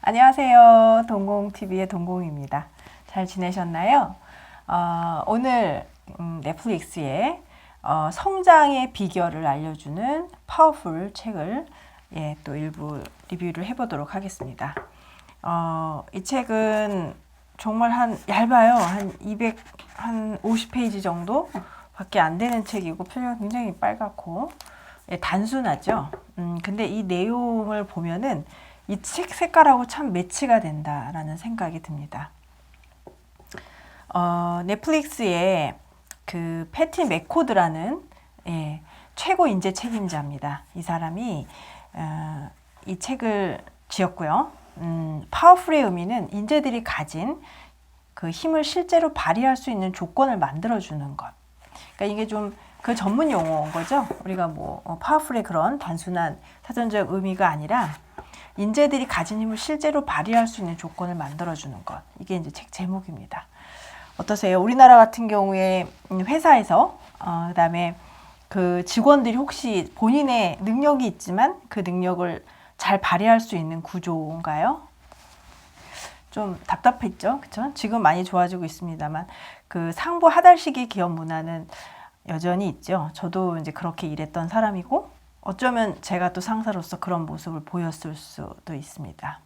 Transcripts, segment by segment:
안녕하세요. 동공TV의 동공입니다. 잘 지내셨나요? 오늘 넷플릭스의 성장의 비결을 알려주는 파워풀 책을 또 일부 리뷰를 해보도록 하겠습니다. 이 책은 정말 얇아요. 한 50페이지 정도 밖에 안 되는 책이고 표지가 굉장히 빨갛고 단순하죠. 근데 이 내용을 보면은 이 책 색깔하고 참 매치가 된다라는 생각이 듭니다. 넷플릭스에 그 패티 맥코드라는 최고 인재 책임자입니다. 이 사람이 이 책을 지었고요. 파워풀의 의미는 인재들이 가진 그 힘을 실제로 발휘할 수 있는 조건을 만들어주는 것. 그러니까 이게 좀 그 전문 용어인 거죠. 우리가 파워풀의 그런 단순한 사전적 의미가 아니라 인재들이 가진 힘을 실제로 발휘할 수 있는 조건을 만들어주는 것. 이게 이제 책 제목입니다. 어떠세요? 우리나라 같은 경우에 회사에서 그다음에 그 직원들이 혹시 본인의 능력이 있지만 그 능력을 잘 발휘할 수 있는 구조인가요? 좀 답답했죠, 그렇죠? 지금 많이 좋아지고 있습니다만 그 상부 하달시기 기업 문화는 여전히 있죠. 저도 이제 그렇게 일했던 사람이고 어쩌면 제가 또 상사로서 그런 모습을 보였을 수도 있습니다.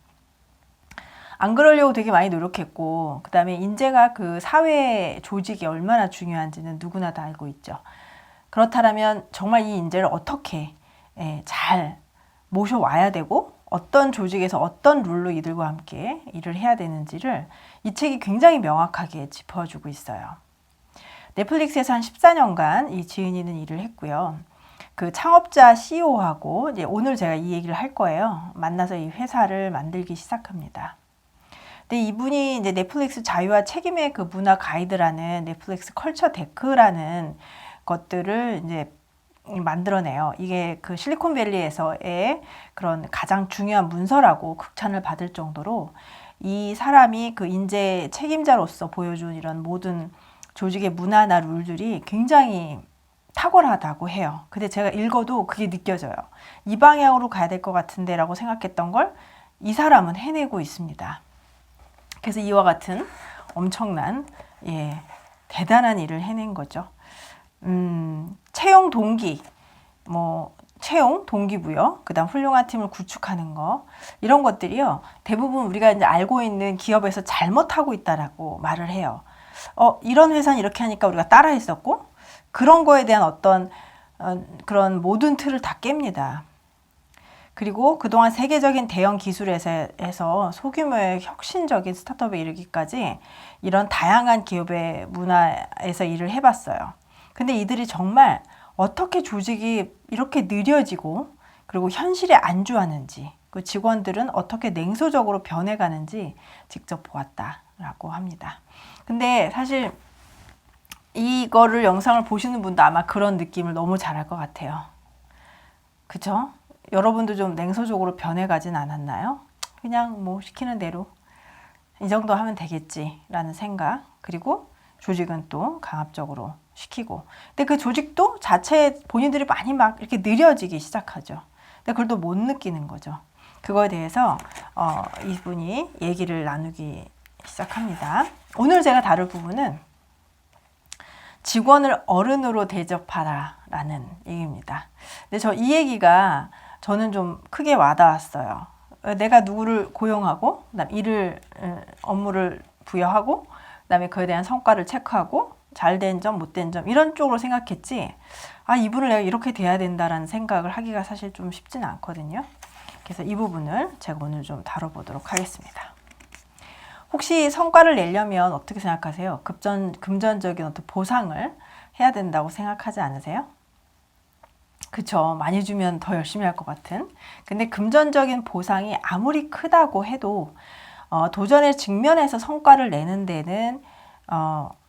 안 그러려고 되게 많이 노력했고, 그 다음에 인재가 그 사회 조직이 얼마나 중요한지는 누구나 다 알고 있죠. 그렇다면 정말 이 인재를 어떻게 잘 모셔와야 되고, 어떤 조직에서 어떤 룰로 이들과 함께 일을 해야 되는지를 이 책이 굉장히 명확하게 짚어주고 있어요. 넷플릭스에서 한 14년간 이 지은이는 일을 했고요. 그 창업자 CEO하고 이제 오늘 제가 이 얘기를 할 거예요. 만나서 이 회사를 만들기 시작합니다. 근데 이분이 이제 넷플릭스 자유와 책임의 그 문화 가이드라는 넷플릭스 컬처 데크라는 것들을 이제 만들어내요. 이게 그 실리콘밸리에서의 그런 가장 중요한 문서라고 극찬을 받을 정도로 이 사람이 그 인재 책임자로서 보여준 이런 모든 조직의 문화나 룰들이 굉장히 탁월하다고 해요. 근데 제가 읽어도 그게 느껴져요. 이 방향으로 가야 될 것 같은데 라고 생각했던 걸 이 사람은 해내고 있습니다. 그래서 이와 같은 엄청난 대단한 일을 해낸 거죠. 채용 동기, 채용 동기부여, 그다음 훌륭한 팀을 구축하는 거 이런 것들이요. 대부분 우리가 이제 알고 있는 기업에서 잘못하고 있다라고 말을 해요. 이런 회사는 이렇게 하니까 우리가 따라했었고 그런 거에 대한 어떤 그런 모든 틀을 다 깹니다. 그리고 그동안 세계적인 대형 기술에서 소규모의 혁신적인 스타트업에 이르기까지 이런 다양한 기업의 문화에서 일을 해봤어요. 근데 이들이 정말 어떻게 조직이 이렇게 느려지고 그리고 현실에 안주하는지 그 직원들은 어떻게 냉소적으로 변해가는지 직접 보았다라고 합니다. 근데 사실 이거를 영상을 보시는 분도 아마 그런 느낌을 너무 잘할 것 같아요. 그쵸? 여러분도 좀 냉소적으로 변해가진 않았나요? 그냥 시키는 대로 이 정도 하면 되겠지 라는 생각. 그리고 조직은 또 강압적으로 시키고. 근데 그 조직도 자체 본인들이 많이 막 이렇게 느려지기 시작하죠. 근데 그걸 또 못 느끼는 거죠. 그거에 대해서 이분이 얘기를 나누기 시작합니다. 오늘 제가 다룰 부분은 직원을 어른으로 대접하라 라는 얘기입니다. 근데 이 얘기가 저는 좀 크게 와닿았어요. 내가 누구를 고용하고, 그다음 업무를 부여하고, 그다음에 그에 대한 성과를 체크하고, 잘된 점, 못된 점, 이런 쪽으로 생각했지, 이분을 내가 이렇게 돼야 된다라는 생각을 하기가 사실 좀 쉽지는 않거든요. 그래서 이 부분을 제가 오늘 좀 다뤄보도록 하겠습니다. 혹시 성과를 내려면 어떻게 생각하세요? 금전적인 어떤 보상을 해야 된다고 생각하지 않으세요? 그쵸. 많이 주면 더 열심히 할 것 같은. 근데 금전적인 보상이 아무리 크다고 해도 도전의 직면에서 성과를 내는 데는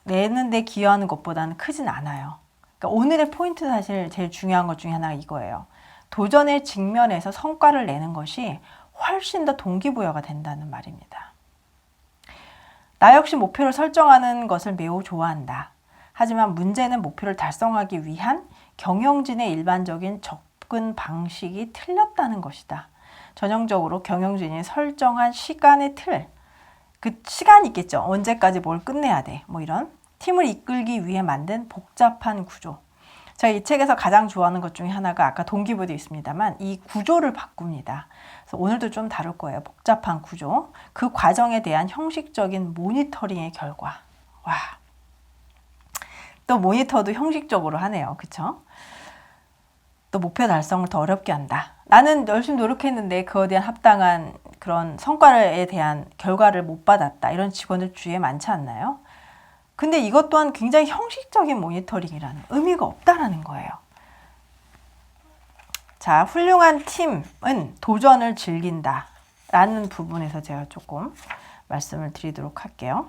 내는데 기여하는 것보다는 크진 않아요. 그러니까 오늘의 포인트 사실 제일 중요한 것 중에 하나가 이거예요. 도전의 직면에서 성과를 내는 것이 훨씬 더 동기부여가 된다는 말입니다. 나 역시 목표를 설정하는 것을 매우 좋아한다. 하지만 문제는 목표를 달성하기 위한 경영진의 일반적인 접근 방식이 틀렸다는 것이다. 전형적으로 경영진이 설정한 시간의 틀, 그 시간이 있겠죠. 언제까지 뭘 끝내야 돼. 뭐 이런 팀을 이끌기 위해 만든 복잡한 구조. 제가 이 책에서 가장 좋아하는 것 중에 하나가 아까 동기부여도 있습니다만 이 구조를 바꿉니다. 그래서 오늘도 좀 다룰 거예요. 복잡한 구조. 그 과정에 대한 형식적인 모니터링의 결과. 와. 또 모니터도 형식적으로 하네요. 그쵸? 또 목표 달성을 더 어렵게 한다. 나는 열심히 노력했는데 그거에 대한 합당한 그런 성과에 대한 결과를 못 받았다. 이런 직원들 주위에 많지 않나요? 근데 이것 또한 굉장히 형식적인 모니터링이라는 의미가 없다라는 거예요. 자, 훌륭한 팀은 도전을 즐긴다 라는 부분에서 제가 조금 말씀을 드리도록 할게요.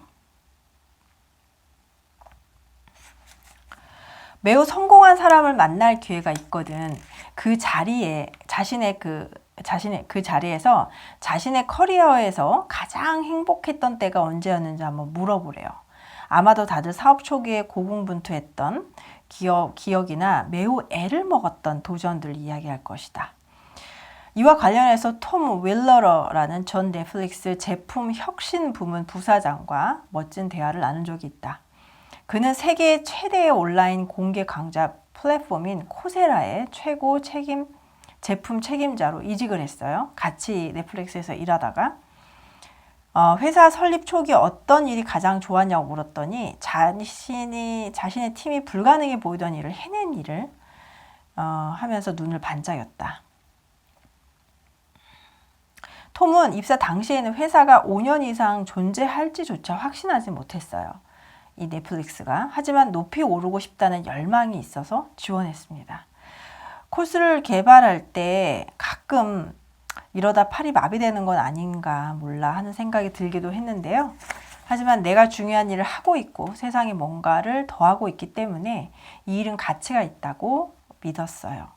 매우 성공한 사람을 만날 기회가 있거든. 그 자리에 자신의 자리에서 자신의 커리어에서 가장 행복했던 때가 언제였는지 한번 물어보래요. 아마도 다들 사업 초기에 고군분투했던 기억이나 매우 애를 먹었던 도전들을 이야기할 것이다. 이와 관련해서 톰 윌러러라는 전 넷플릭스 제품 혁신 부문 부사장과 멋진 대화를 나눈 적이 있다. 그는 세계 최대의 온라인 공개 강좌 플랫폼인 코세라의 최고 제품 책임자로 이직을 했어요. 같이 넷플릭스에서 일하다가 회사 설립 초기 어떤 일이 가장 좋았냐고 물었더니 자신의 팀이 불가능해 보이던 일을 해낸 일을 하면서 눈을 반짝였다. 톰은 입사 당시에는 회사가 5년 이상 존재할지조차 확신하지 못했어요. 이 넷플릭스가. 하지만 높이 오르고 싶다는 열망이 있어서 지원했습니다. 코스를 개발할 때 가끔 이러다 팔이 마비되는 건 아닌가 몰라 하는 생각이 들기도 했는데요. 하지만 내가 중요한 일을 하고 있고 세상에 뭔가를 더하고 있기 때문에 이 일은 가치가 있다고 믿었어요.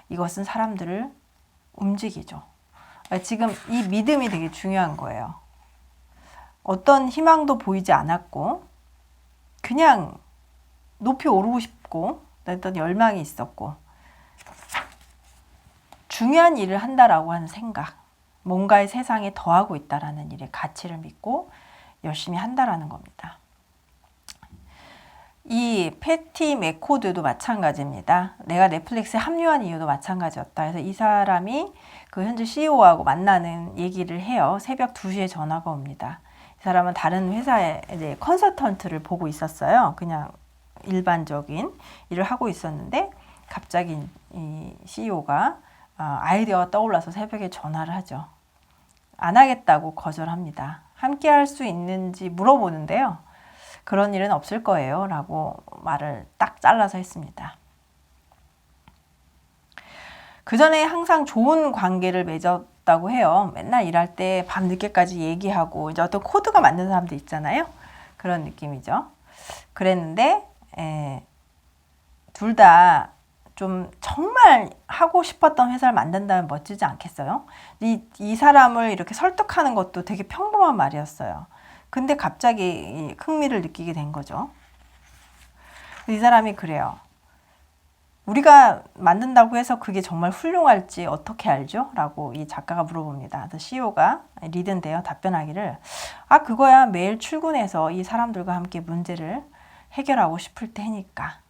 이것은 사람들을 움직이죠. 지금 이 믿음이 되게 중요한 거예요. 어떤 희망도 보이지 않았고 그냥 높이 오르고 싶고 어떤 열망이 있었고 중요한 일을 한다라고 하는 생각, 뭔가의 세상에 더하고 있다라는 일의 가치를 믿고 열심히 한다라는 겁니다. 이 패티 맥코드도 마찬가지입니다. 내가 넷플릭스에 합류한 이유도 마찬가지였다. 그래서 이 사람이 그 현재 CEO하고 만나는 얘기를 해요. 새벽 2시에 전화가 옵니다. 이 사람은 다른 회사에 이제 컨설턴트를 보고 있었어요. 그냥 일반적인 일을 하고 있었는데 갑자기 이 CEO가 아이디어가 떠올라서 새벽에 전화를 하죠. 안 하겠다고 거절합니다. 함께 할 수 있는지 물어보는데요. 그런 일은 없을 거예요 라고 말을 딱 잘라서 했습니다. 그 전에 항상 좋은 관계를 맺었다고 해요. 맨날 일할 때 밤늦게까지 얘기하고 이제 어떤 코드가 맞는 사람들 있잖아요. 그런 느낌이죠. 그랬는데 둘 다 좀 정말 하고 싶었던 회사를 만든다면 멋지지 않겠어요? 이 사람을 이렇게 설득하는 것도 되게 평범한 말이었어요. 근데 갑자기 흥미를 느끼게 된 거죠. 이 사람이 그래요. 우리가 만든다고 해서 그게 정말 훌륭할지 어떻게 알죠? 라고 이 작가가 물어봅니다. CEO가 리드인데요. 답변하기를 그거야 매일 출근해서 이 사람들과 함께 문제를 해결하고 싶을 테니까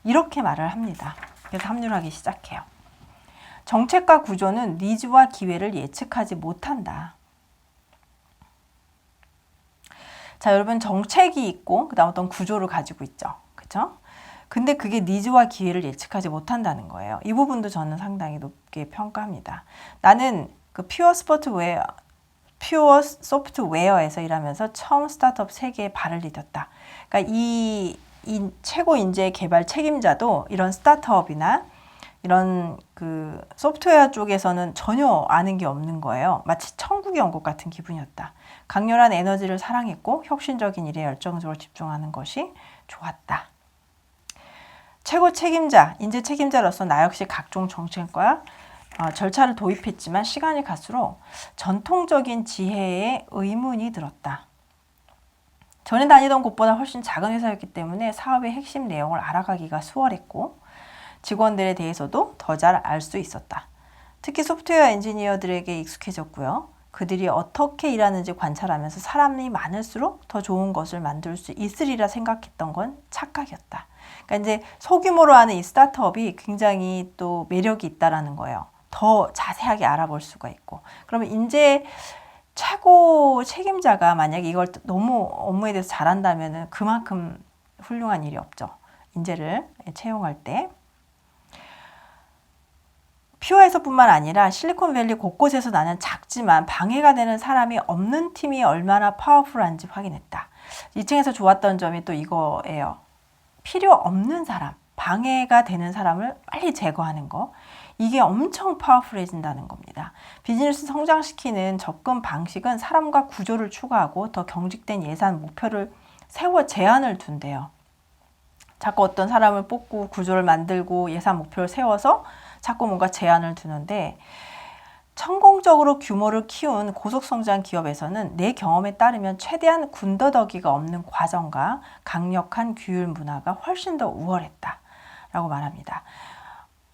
이렇게 말을 합니다. 그래서 합류를 하기 시작해요. 정책과 구조는 니즈와 기회를 예측하지 못한다. 자, 여러분 정책이 있고 그다음 어떤 구조를 가지고 있죠. 그렇죠? 근데 그게 니즈와 기회를 예측하지 못한다는 거예요. 이 부분도 저는 상당히 높게 평가합니다. 나는 그 퓨어 소프트웨어에서 일하면서 처음 스타트업 세계에 발을 디뎠다. 그러니까 이 최고 인재 개발 책임자도 이런 스타트업이나 이런 그 소프트웨어 쪽에서는 전혀 아는 게 없는 거예요. 마치 천국에 온 것 같은 기분이었다. 강렬한 에너지를 사랑했고 혁신적인 일에 열정적으로 집중하는 것이 좋았다. 최고 책임자, 인재 책임자로서 나 역시 각종 정책과 절차를 도입했지만 시간이 갈수록 전통적인 지혜에 의문이 들었다. 전에 다니던 곳보다 훨씬 작은 회사였기 때문에 사업의 핵심 내용을 알아가기가 수월했고 직원들에 대해서도 더 잘 알 수 있었다. 특히 소프트웨어 엔지니어들에게 익숙해졌고요. 그들이 어떻게 일하는지 관찰하면서 사람이 많을수록 더 좋은 것을 만들 수 있으리라 생각했던 건 착각이었다. 그러니까 이제 소규모로 하는 이 스타트업이 굉장히 또 매력이 있다라는 거예요. 더 자세하게 알아볼 수가 있고. 그러면 이제 최고 책임자가 만약에 이걸 너무 업무에 대해서 잘한다면은 그만큼 훌륭한 일이 없죠. 인재를 채용할 때. 퓨어에서뿐만 아니라 실리콘밸리 곳곳에서 나는 작지만 방해가 되는 사람이 없는 팀이 얼마나 파워풀한지 확인했다. 2층에서 좋았던 점이 또 이거예요. 필요 없는 사람, 방해가 되는 사람을 빨리 제거하는 거. 이게 엄청 파워풀해진다는 겁니다. 비즈니스 성장시키는 접근 방식은 사람과 구조를 추가하고 더 경직된 예산 목표를 세워 제한을 둔대요. 자꾸 어떤 사람을 뽑고 구조를 만들고 예산 목표를 세워서 자꾸 뭔가 제한을 두는데, 성공적으로 규모를 키운 고속성장 기업에서는 내 경험에 따르면 최대한 군더더기가 없는 과정과 강력한 규율 문화가 훨씬 더 우월했다 라고 말합니다.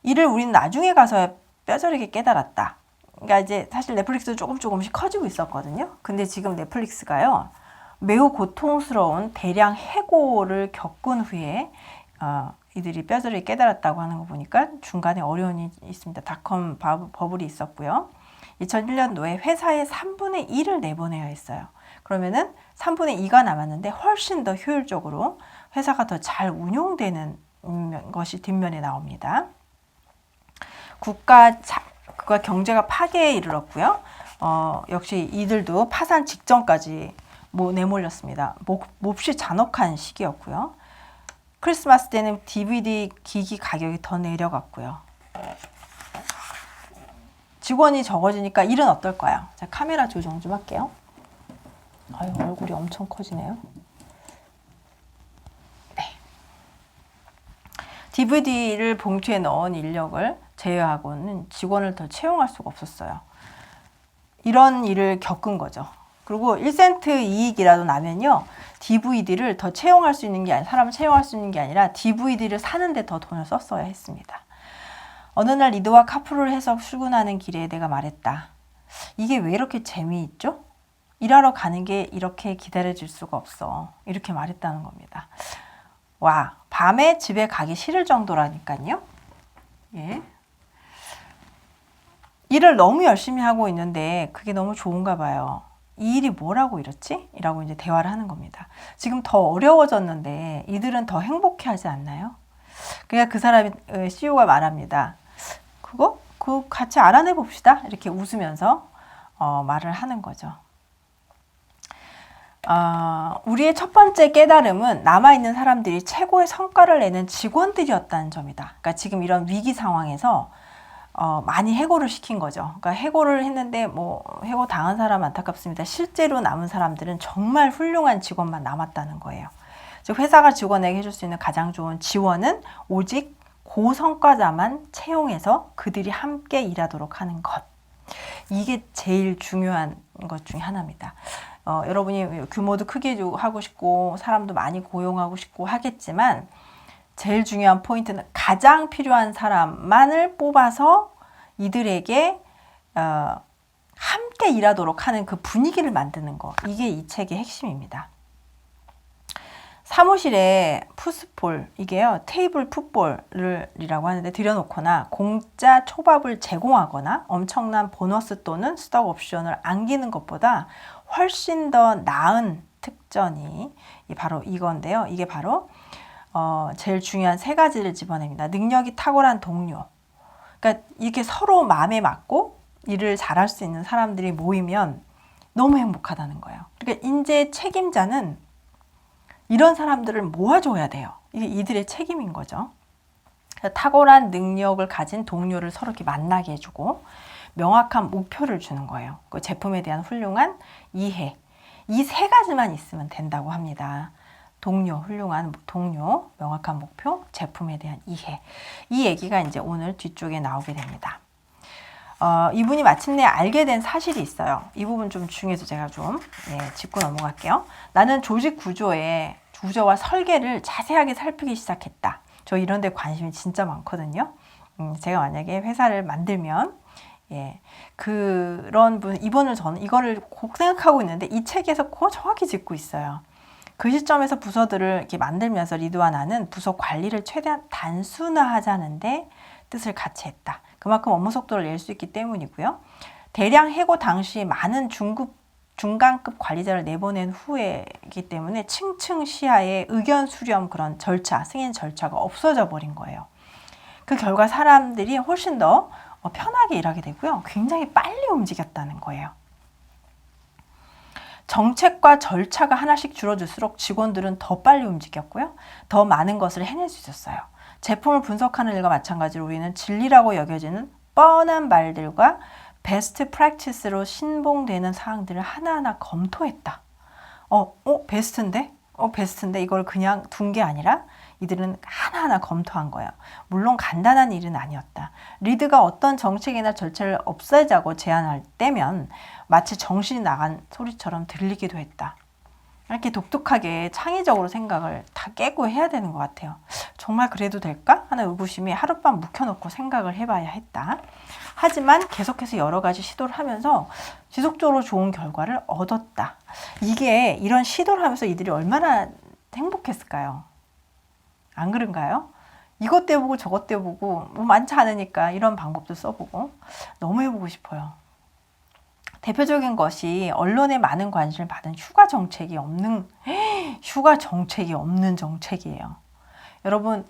이를 우리는 나중에 가서 뼈저리게 깨달았다. 그러니까 이제 사실 넷플릭스도 조금씩 커지고 있었거든요. 근데 지금 넷플릭스가요, 매우 고통스러운 대량 해고를 겪은 후에 이들이 뼈저리게 깨달았다고 하는 거 보니까 중간에 어려움이 있습니다. 닷컴 버블이 있었고요. 2001년도에 회사의 3분의 1을 내보내야 했어요. 그러면은 3분의 2가 남았는데 훨씬 더 효율적으로 회사가 더 잘 운용되는 것이 뒷면에 나옵니다. 국가 경제가 파괴에 이르렀고요. 역시 이들도 파산 직전까지 내몰렸습니다. 몹시 잔혹한 시기였고요. 크리스마스 때는 DVD 기기 가격이 더 내려갔고요. 직원이 적어지니까 일은 어떨까요? 자, 카메라 조정 좀 할게요. 아유, 얼굴이 엄청 커지네요. 네. DVD를 봉투에 넣은 인력을 제외하고는 직원을 더 채용할 수가 없었어요. 이런 일을 겪은 거죠. 그리고 1센트 이익이라도 나면요, DVD를 더 채용할 수 있는 게 아니라, 사람을 채용할 수 있는 게 아니라 DVD를 사는데 더 돈을 썼어야 했습니다. 어느 날 리드와 카풀을 해서 출근하는 길에 내가 말했다. 이게 왜 이렇게 재미있죠? 일하러 가는 게 이렇게 기다려질 수가 없어. 이렇게 말했다는 겁니다. 와, 밤에 집에 가기 싫을 정도라니까요. 예. 일을 너무 열심히 하고 있는데 그게 너무 좋은가 봐요. 이 일이 뭐라고 이렇지? 이라고 이제 대화를 하는 겁니다. 지금 더 어려워졌는데 이들은 더 행복해하지 않나요? 그러니까 그 사람이, CEO가 말합니다. 그거 같이 알아내 봅시다. 이렇게 웃으면서 말을 하는 거죠. 우리의 첫 번째 깨달음은 남아있는 사람들이 최고의 성과를 내는 직원들이었다는 점이다. 그러니까 지금 이런 위기 상황에서 많이 해고를 시킨 거죠. 그러니까 해고를 했는데 해고 당한 사람 안타깝습니다. 실제로 남은 사람들은 정말 훌륭한 직원만 남았다는 거예요. 즉 회사가 직원에게 해줄 수 있는 가장 좋은 지원은 오직 고성과자만 채용해서 그들이 함께 일하도록 하는 것. 이게 제일 중요한 것 중에 하나입니다. 여러분이 규모도 크게 하고 싶고 사람도 많이 고용하고 싶고 하겠지만 제일 중요한 포인트는 가장 필요한 사람만을 뽑아서 이들에게 함께 일하도록 하는 그 분위기를 만드는 거. 이게 이 책의 핵심입니다. 사무실에 푸스볼, 이게요, 테이블 풋볼이라고 하는데 들여놓거나 공짜 초밥을 제공하거나 엄청난 보너스 또는 스톡 옵션을 안기는 것보다 훨씬 더 나은 특전이 바로 이건데요. 이게 바로 제일 중요한 세 가지를 집어냅니다. 능력이 탁월한 동료. 그러니까 이렇게 서로 마음에 맞고 일을 잘할 수 있는 사람들이 모이면 너무 행복하다는 거예요. 그러니까 인재 책임자는 이런 사람들을 모아줘야 돼요. 이게 이들의 책임인 거죠. 탁월한 능력을 가진 동료를 서로 이렇게 만나게 해주고 명확한 목표를 주는 거예요. 그 제품에 대한 훌륭한 이해. 이 세 가지만 있으면 된다고 합니다. 동료, 훌륭한 동료, 명확한 목표, 제품에 대한 이해. 이 얘기가 이제 오늘 뒤쪽에 나오게 됩니다. 이분이 마침내 알게 된 사실이 있어요. 이 부분 좀 중요해서 제가 좀 짚고 넘어갈게요. 나는 조직 구조와 설계를 자세하게 살피기 시작했다. 저 이런 데 관심이 진짜 많거든요. 제가 만약에 회사를 만들면 예, 그런 분, 이분을 저는 이거를 꼭 생각하고 있는데 이 책에서 그거 정확히 짚고 있어요. 그 시점에서 부서들을 이렇게 만들면서 리드와 나는 부서 관리를 최대한 단순화하자는데 뜻을 같이 했다. 그만큼 업무 속도를 낼 수 있기 때문이고요. 대량 해고 당시 많은 중간급 관리자를 내보낸 후에이기 때문에 층층 시야에 의견 수렴 그런 절차, 승인 절차가 없어져 버린 거예요. 그 결과 사람들이 훨씬 더 편하게 일하게 되고요. 굉장히 빨리 움직였다는 거예요. 정책과 절차가 하나씩 줄어들수록 직원들은 더 빨리 움직였고요. 더 많은 것을 해낼 수 있었어요. 제품을 분석하는 일과 마찬가지로 우리는 진리라고 여겨지는 뻔한 말들과 베스트 프랙티스로 신봉되는 사항들을 하나하나 검토했다. 베스트인데? 베스트인데 이걸 그냥 둔 게 아니라 이들은 하나하나 검토한 거예요. 물론 간단한 일은 아니었다. 리드가 어떤 정책이나 절차를 없애자고 제안할 때면 마치 정신이 나간 소리처럼 들리기도 했다. 이렇게 독특하게 창의적으로 생각을 다 깨고 해야 되는 것 같아요. 정말 그래도 될까? 하는 의구심이 하룻밤 묵혀놓고 생각을 해봐야 했다. 하지만 계속해서 여러 가지 시도를 하면서 지속적으로 좋은 결과를 얻었다. 이게 이런 시도를 하면서 이들이 얼마나 행복했을까요? 안 그런가요? 이것 떼보고 저것 떼보고 뭐 많지 않으니까 이런 방법도 써보고 너무 해보고 싶어요. 대표적인 것이 언론에 많은 관심을 받은 휴가 정책이 없는 정책이에요. 여러분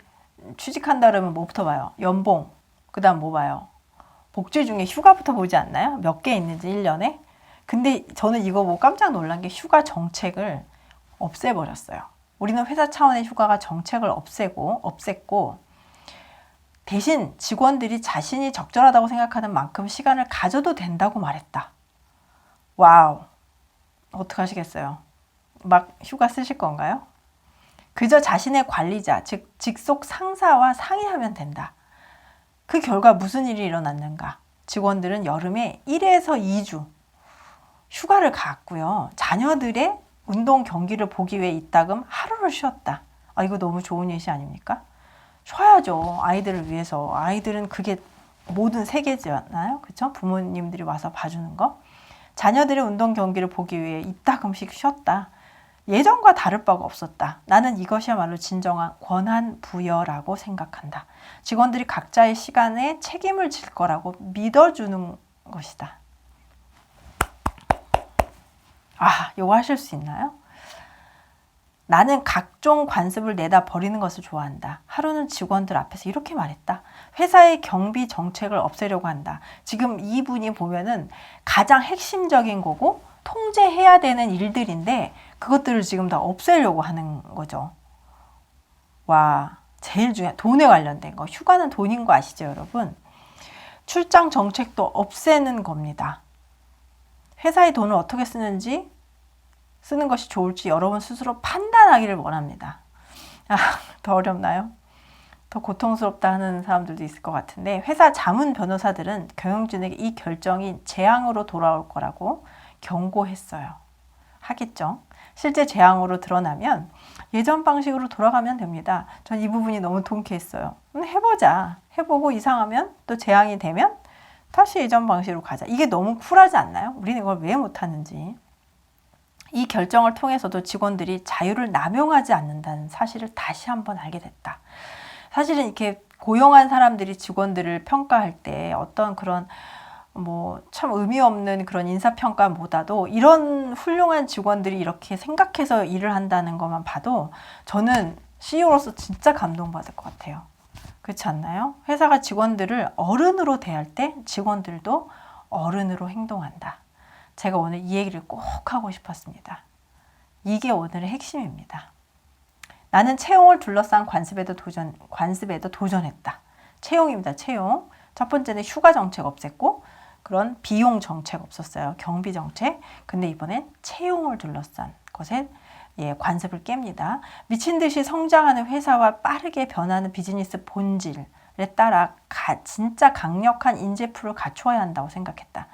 취직한다 그러면 뭐부터 봐요? 연봉, 그 다음 뭐 봐요? 복지 중에 휴가부터 보지 않나요? 몇 개 있는지 1년에? 근데 저는 이거 보고 깜짝 놀란 게 휴가 정책을 없애버렸어요. 우리는 회사 차원의 휴가가 정책을 없앴고 대신 직원들이 자신이 적절하다고 생각하는 만큼 시간을 가져도 된다고 말했다. 와우, 어떡하시겠어요? 막 휴가 쓰실 건가요? 그저 자신의 관리자, 즉 직속 상사와 상의하면 된다. 그 결과 무슨 일이 일어났는가? 직원들은 여름에 1에서 2주 휴가를 갔고요. 자녀들의 운동 경기를 보기 위해 이따금 하루를 쉬었다. 이거 너무 좋은 예시 아닙니까? 쉬어야죠. 아이들을 위해서. 아이들은 그게 모든 세계잖아요. 그렇죠? 부모님들이 와서 봐주는 거. 자녀들의 운동 경기를 보기 위해 이따금씩 쉬었다. 예전과 다를 바가 없었다. 나는 이것이야말로 진정한 권한 부여라고 생각한다. 직원들이 각자의 시간에 책임을 질 거라고 믿어주는 것이다. 이거 하실 수 있나요? 나는 각종 관습을 내다 버리는 것을 좋아한다. 하루는 직원들 앞에서 이렇게 말했다. 회사의 경비 정책을 없애려고 한다. 지금 이분이 보면은 가장 핵심적인 거고 통제해야 되는 일들인데 그것들을 지금 다 없애려고 하는 거죠. 와, 제일 중요한 돈에 관련된 거. 휴가는 돈인 거 아시죠, 여러분? 출장 정책도 없애는 겁니다. 회사의 돈을 어떻게 쓰는 것이 좋을지 여러분 스스로 판단하기를 원합니다. 더 어렵나요? 더 고통스럽다 하는 사람들도 있을 것 같은데 회사 자문 변호사들은 경영진에게 이 결정이 재앙으로 돌아올 거라고 경고했어요. 하겠죠. 실제 재앙으로 드러나면 예전 방식으로 돌아가면 됩니다. 전 이 부분이 너무 통쾌했어요. 해보자. 해보고 이상하면 또 재앙이 되면 다시 예전 방식으로 가자. 이게 너무 쿨하지 않나요? 우리는 이걸 왜 못하는지. 이 결정을 통해서도 직원들이 자유를 남용하지 않는다는 사실을 다시 한번 알게 됐다. 사실은 이렇게 고용한 사람들이 직원들을 평가할 때 어떤 그런 참 의미 없는 그런 인사평가보다도 이런 훌륭한 직원들이 이렇게 생각해서 일을 한다는 것만 봐도 저는 CEO로서 진짜 감동받을 것 같아요. 그렇지 않나요? 회사가 직원들을 어른으로 대할 때 직원들도 어른으로 행동한다. 제가 오늘 이 얘기를 꼭 하고 싶었습니다. 이게 오늘의 핵심입니다. 나는 채용을 둘러싼 관습에도 도전했다. 채용입니다. 채용. 첫 번째는 휴가 정책 없앴고 그런 비용 정책 없었어요. 경비 정책. 근데 이번엔 채용을 둘러싼 것에 관습을 깹니다. 미친 듯이 성장하는 회사와 빠르게 변하는 비즈니스 본질에 따라 진짜 강력한 인재풀을 갖추어야 한다고 생각했다.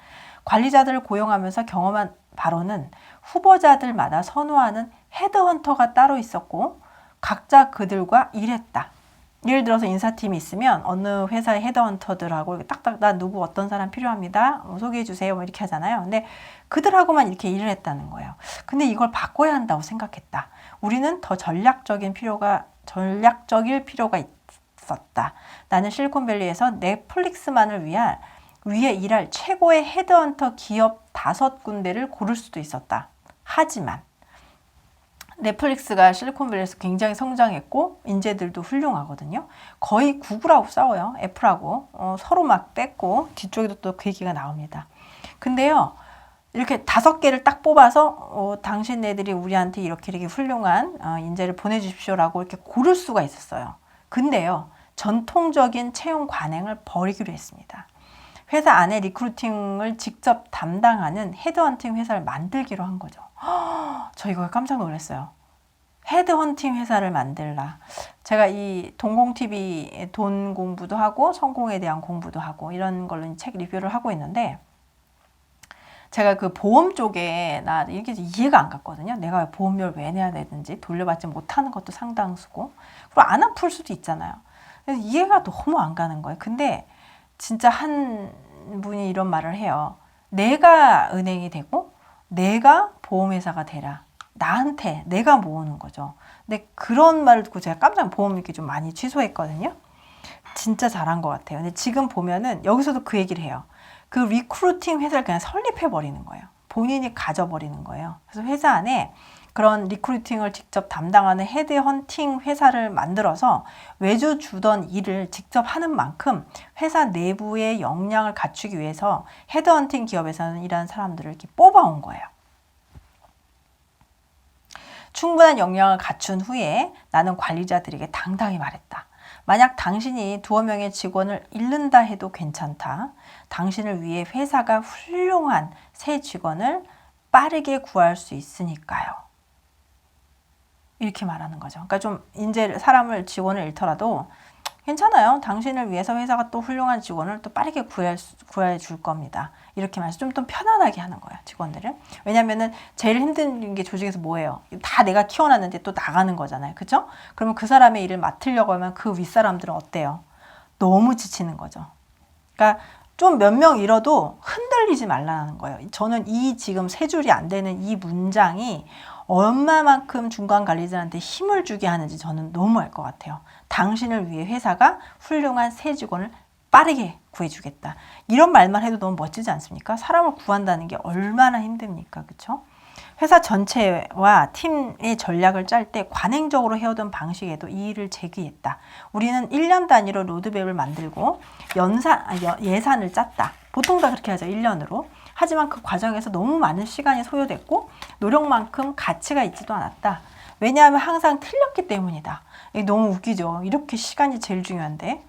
관리자들을 고용하면서 경험한 바로는 후보자들마다 선호하는 헤드헌터가 따로 있었고 각자 그들과 일했다. 예를 들어서 인사팀이 있으면 어느 회사의 헤드헌터들하고 이렇게 딱딱 나 누구 어떤 사람 필요합니다. 소개해 주세요. 뭐 이렇게 하잖아요. 근데 그들하고만 이렇게 일을 했다는 거예요. 근데 이걸 바꿔야 한다고 생각했다. 우리는 더 전략적일 필요가 있었다. 나는 실리콘밸리에서 넷플릭스만을 위해 일할 최고의 헤드헌터 기업 5군데를 고를 수도 있었다. 하지만 넷플릭스가 실리콘밸리에서 굉장히 성장했고 인재들도 훌륭하거든요. 거의 구글하고 싸워요. 애플하고 서로 막 뺏고 뒤쪽에도 또 그 얘기가 나옵니다. 근데요. 이렇게 5개를 딱 뽑아서 당신네들이 우리한테 이렇게 훌륭한 인재를 보내주십시오라고 이렇게 고를 수가 있었어요. 근데요. 전통적인 채용 관행을 버리기로 했습니다. 회사 안에 리크루팅을 직접 담당하는 헤드헌팅 회사를 만들기로 한 거죠. 저 이거 깜짝 놀랐어요. 헤드헌팅 회사를 만들라. 제가 이 동공TV 돈 공부도 하고 성공에 대한 공부도 하고 이런 걸로 책 리뷰를 하고 있는데 제가 그 보험 쪽에 나 이게 이해가 안 갔거든요. 내가 왜 보험료를 왜 내야 되는지 돌려받지 못하는 것도 상당수고 그리고 안 아플 수도 있잖아요. 그래서 이해가 너무 안 가는 거예요. 근데 진짜 한 분이 이런 말을 해요. 내가 은행이 되고 내가 보험회사가 되라. 나한테 내가 모으는 거죠. 근데 그런 말을 듣고 제가 깜짝 보험 이렇게 좀 많이 취소했거든요. 진짜 잘한 것 같아요. 근데 지금 보면은 여기서도 그 얘기를 해요. 그 리크루팅 회사를 그냥 설립해버리는 거예요. 본인이 가져버리는 거예요. 그래서 회사 안에 그런 리크루팅을 직접 담당하는 헤드헌팅 회사를 만들어서 외주 주던 일을 직접 하는 만큼 회사 내부의 역량을 갖추기 위해서 헤드헌팅 기업에서는 일하는 사람들을 이렇게 뽑아온 거예요. 충분한 역량을 갖춘 후에 나는 관리자들에게 당당히 말했다. 만약 당신이 2-3명의 직원을 잃는다 해도 괜찮다. 당신을 위해 회사가 훌륭한 새 직원을 빠르게 구할 수 있으니까요. 이렇게 말하는 거죠. 그러니까 좀 사람을 직원을 잃더라도 괜찮아요. 당신을 위해서 회사가 또 훌륭한 직원을 또 빠르게 구해줄 겁니다. 이렇게 말해서 좀 더 편안하게 하는 거예요. 직원들을. 왜냐면은 제일 힘든 게 조직에서 뭐예요? 다 내가 키워놨는데 또 나가는 거잖아요. 그죠? 그러면 그 사람의 일을 맡으려고 하면 그 윗사람들은 어때요? 너무 지치는 거죠. 그러니까 좀 몇 명 잃어도 흔들리지 말라는 거예요. 저는 이 지금 3줄이 안 되는 이 문장이 얼마만큼 중간 관리자한테 힘을 주게 하는지 저는 너무 알 것 같아요. 당신을 위해 회사가 훌륭한 새 직원을 빠르게 구해주겠다. 이런 말만 해도 너무 멋지지 않습니까? 사람을 구한다는 게 얼마나 힘듭니까? 그렇죠? 회사 전체와 팀의 전략을 짤 때 관행적으로 해오던 방식에도 이의를 제기했다. 우리는 1년 단위로 로드맵을 만들고 예산을 짰다. 보통 다 그렇게 하죠. 1년으로. 하지만 그 과정에서 너무 많은 시간이 소요됐고 노력만큼 가치가 있지도 않았다. 왜냐하면 항상 틀렸기 때문이다. 이게 너무 웃기죠. 이렇게 시간이 제일 중요한데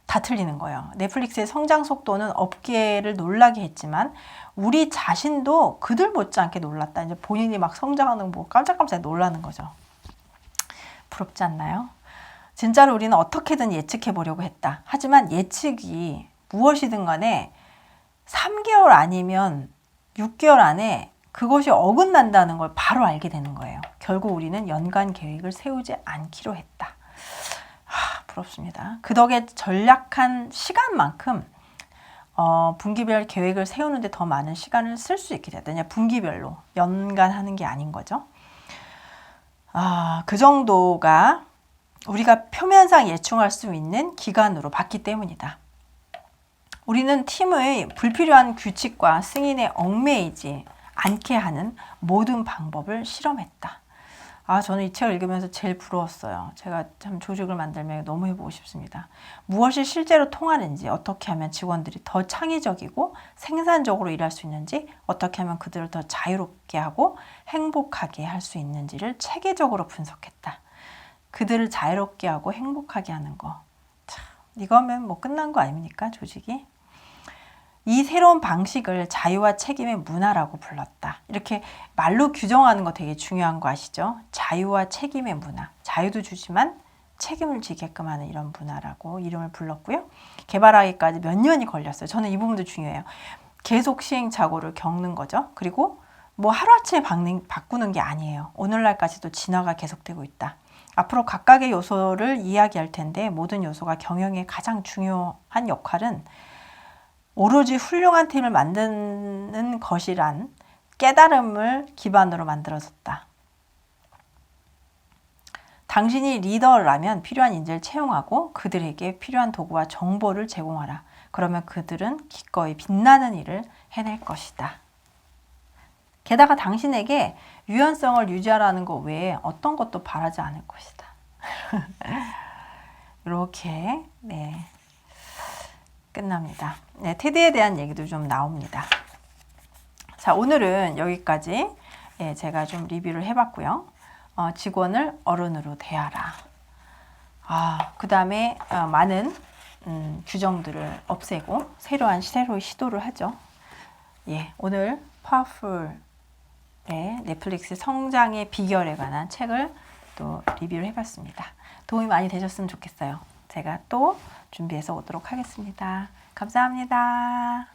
다 틀리는 거예요. 넷플릭스의 성장 속도는 업계를 놀라게 했지만 우리 자신도 그들 못지않게 놀랐다. 이제 본인이 막 성장하는 거 깜짝깜짝 놀라는 거죠. 부럽지 않나요? 진짜로 우리는 어떻게든 예측해 보려고 했다. 하지만 예측이 무엇이든 간에 3개월 아니면 6개월 안에 그것이 어긋난다는 걸 바로 알게 되는 거예요. 결국 우리는 연간 계획을 세우지 않기로 했다. 부럽습니다. 그 덕에 전략한 시간만큼 분기별 계획을 세우는데 더 많은 시간을 쓸 수 있게 됐다. 그냥 분기별로 연간 하는 게 아닌 거죠. 그 정도가 우리가 표면상 예측할 수 있는 기간으로 봤기 때문이다. 우리는 팀의 불필요한 규칙과 승인에 얽매이지 않게 하는 모든 방법을 실험했다. 저는 이 책을 읽으면서 제일 부러웠어요. 제가 참 조직을 만들면 너무 해보고 싶습니다. 무엇이 실제로 통하는지, 어떻게 하면 직원들이 더 창의적이고 생산적으로 일할 수 있는지, 어떻게 하면 그들을 더 자유롭게 하고 행복하게 할 수 있는지를 체계적으로 분석했다. 그들을 자유롭게 하고 행복하게 하는 거. 참, 이거면 뭐 끝난 거 아닙니까? 조직이? 이 새로운 방식을 자유와 책임의 문화라고 불렀다. 이렇게 말로 규정하는 거 되게 중요한 거 아시죠? 자유와 책임의 문화. 자유도 주지만 책임을 지게끔 하는 이런 문화라고 이름을 불렀고요. 개발하기까지 몇 년이 걸렸어요. 저는 이 부분도 중요해요. 계속 시행착오를 겪는 거죠. 그리고 뭐 하루아침에 바꾸는 게 아니에요. 오늘날까지도 진화가 계속되고 있다. 앞으로 각각의 요소를 이야기할 텐데 모든 요소가 경영의 가장 중요한 역할은 오로지 훌륭한 팀을 만드는 것이란 깨달음을 기반으로 만들어졌다. 당신이 리더라면 필요한 인재를 채용하고 그들에게 필요한 도구와 정보를 제공하라. 그러면 그들은 기꺼이 빛나는 일을 해낼 것이다. 게다가 당신에게 유연성을 유지하라는 것 외에 어떤 것도 바라지 않을 것이다. 이렇게 네, 끝납니다. 네, 테드에 대한 얘기도 좀 나옵니다. 자, 오늘은 여기까지 제가 좀 리뷰를 해봤고요. 직원을 어른으로 대하라. 그 다음에 많은 규정들을 없애고 새로운 시도를 하죠. 예, 오늘 파워풀 넷플릭스 성장의 비결에 관한 책을 또 리뷰를 해봤습니다. 도움이 많이 되셨으면 좋겠어요. 제가 또 준비해서 오도록 하겠습니다. 감사합니다.